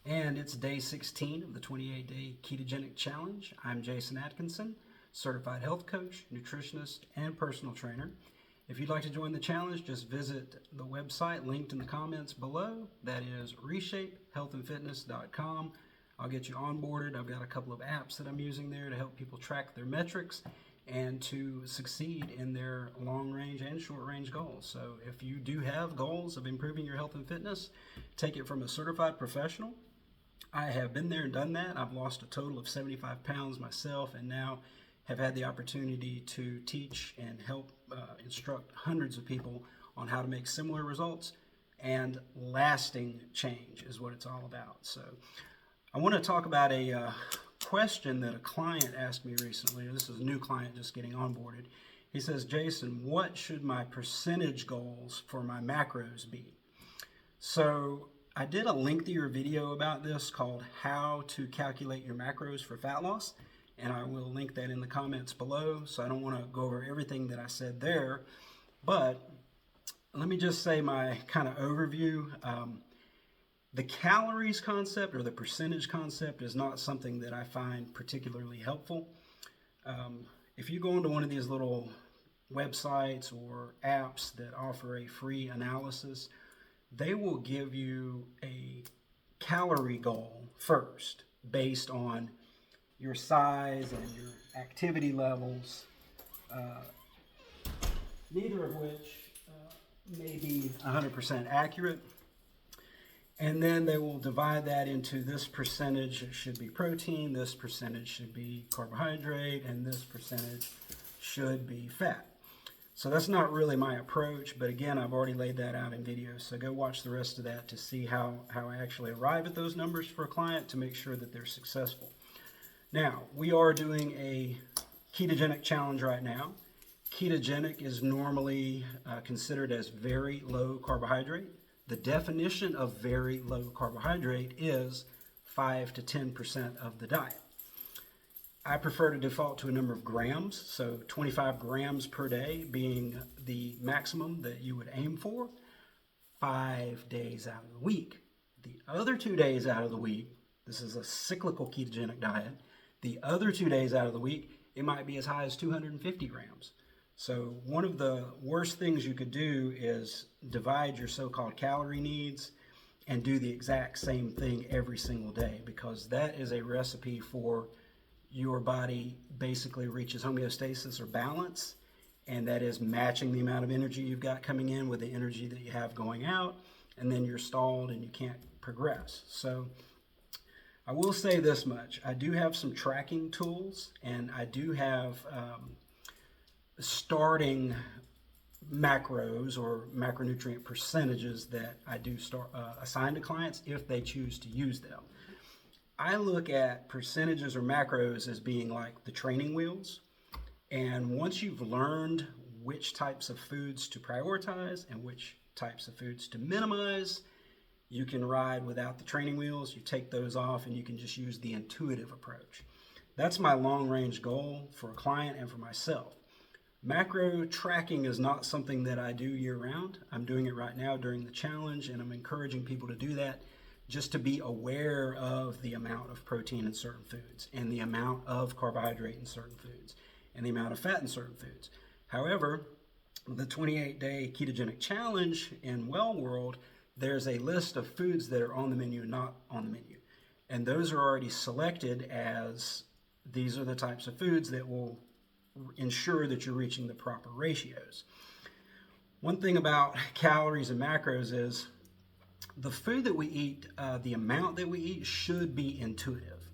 And it's day 16 of the 28-day Ketogenic Challenge. I'm Jason Atkinson, certified health coach, nutritionist, and personal trainer. If you'd like to join the challenge, just visit the website linked in the comments below. That is reshapehealthandfitness.com. I'll get you onboarded. I've got a couple of apps that I'm using there to help people track their metrics and to succeed in their long-range and short-range goals. So if you do have goals of improving your health and fitness, take it from a certified professional. I have been there and done that. I've lost a total of 75 pounds myself, and now have had the opportunity to teach and help instruct hundreds of people on how to make similar results, and lasting change is what it's all about. So I want to talk about a question that a client asked me recently. This is a new client just getting onboarded. He says, Jason, what should my percentage goals for my macros be? So I did a lengthier video about this called How to Calculate Your Macros for Fat Loss, and I will link that in the comments below. So I don't want to go over everything that I said there, but let me just say my kind of overview. The calories concept or the percentage concept is not something that I find particularly helpful. If you go into one of these little websites or apps that offer a free analysis, they will give you a calorie goal first based on your size and your activity levels, neither of which may be 100% accurate. And then they will divide that into this percentage should be protein, this percentage should be carbohydrate, and this percentage should be fat. So that's not really my approach, but again, I've already laid that out in videos. So go watch the rest of that to see how I actually arrive at those numbers for a client to make sure that they're successful. Now, we are doing a ketogenic challenge right now. Ketogenic is normally considered as very low carbohydrate. The definition of very low carbohydrate is 5 to 10% of the diet. I prefer to default to a number of grams, so 25 grams per day being the maximum that you would aim for 5 days out of the week. The other 2 days out of the week, this is a cyclical ketogenic diet, the other 2 days out of the week, it might be as high as 250 grams. So one of the worst things you could do is divide your so-called calorie needs and do the exact same thing every single day, because that is a recipe for your body basically reaches homeostasis or balance, and that is matching the amount of energy you've got coming in with the energy that you have going out, and then you're stalled and you can't progress. So I will say this much. I do have some tracking tools, and I do have starting macros or macronutrient percentages that I do assign to clients if they choose to use them. I look at percentages or macros as being like the training wheels. And once you've learned which types of foods to prioritize and which types of foods to minimize, you can ride without the training wheels. You take those off and you can just use the intuitive approach. That's my long-range goal for a client and for myself. Macro tracking is not something that I do year-round. I'm doing it right now during the challenge, and I'm encouraging people to do that just to be aware of the amount of protein in certain foods and the amount of carbohydrate in certain foods and the amount of fat in certain foods. However, the 28-day ketogenic challenge in Well World, there's a list of foods that are on the menu and not on the menu. And those are already selected as these are the types of foods that will ensure that you're reaching the proper ratios. One thing about calories and macros is the food that we eat, the amount that we eat should be intuitive.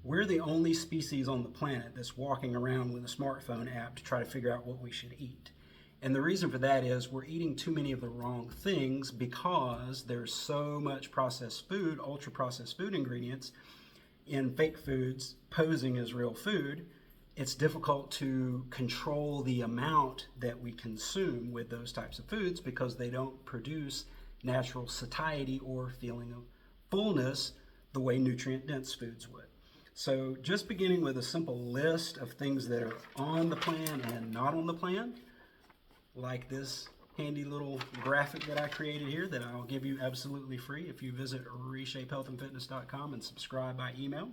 We're the only species on the planet that's walking around with a smartphone app to try to figure out what we should eat. And the reason for that is we're eating too many of the wrong things because there's so much processed food, ultra processed food ingredients in fake foods posing as real food. It's difficult to control the amount that we consume with those types of foods because they don't produce natural satiety or feeling of fullness the way nutrient-dense foods would. So just beginning with a simple list of things that are on the plan and not on the plan, like this handy little graphic that I created here that I'll give you absolutely free if you visit reshapehealthandfitness.com and subscribe by email.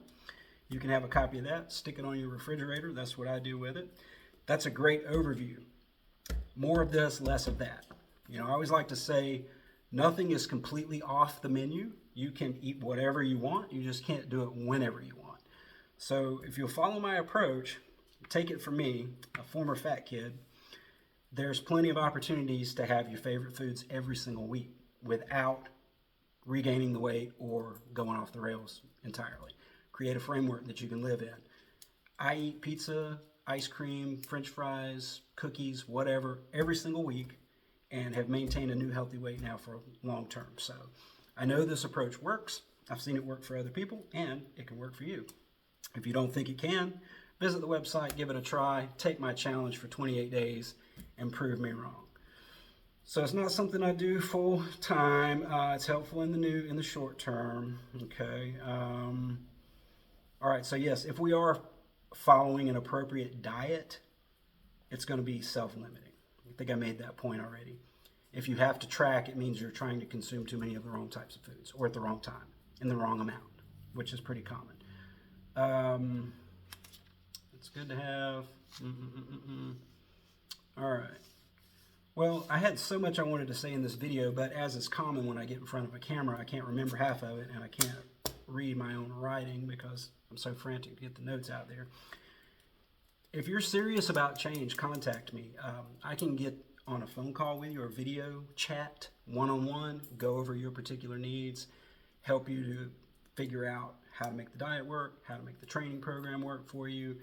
You can have a copy of that, stick it on your refrigerator. That's what I do with it. That's a great overview. More of this, less of that. You know, I always like to say nothing is completely off the menu. You can eat whatever you want. You just can't do it whenever you want. So if you'll follow my approach, take it from me, a former fat kid, there's plenty of opportunities to have your favorite foods every single week without regaining the weight or going off the rails entirely. Create a framework that you can live in. I eat pizza, ice cream, French fries, cookies, whatever, every single week, and have maintained a new healthy weight now for long term. So I know this approach works. I've seen it work for other people, and it can work for you. If you don't think it can, visit the website, give it a try, take my challenge for 28 days, and prove me wrong. So it's not something I do full time. It's helpful in the short term. Okay. All right. So yes, if we are following an appropriate diet, it's going to be self-limiting. I think I made that point already. If you have to track, it means you're trying to consume too many of the wrong types of foods or at the wrong time in the wrong amount, which is pretty common. It's good to have. All right. Well, I had so much I wanted to say in this video, but as is common when I get in front of a camera, I can't remember half of it, and I can't read my own writing because I'm so frantic to get the notes out there. If you're serious about change, contact me. I can get on a phone call with you or video chat, one-on-one, go over your particular needs, help you to figure out how to make the diet work, how to make the training program work for you,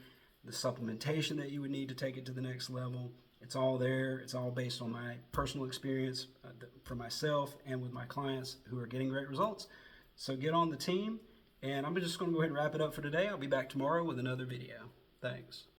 the supplementation that you would need to take it to the next level. It's all there. It's all based on my personal experience for myself and with my clients who are getting great results. So get on the team, and I'm just going to go ahead and wrap it up for today. I'll be back tomorrow with another video. Thanks.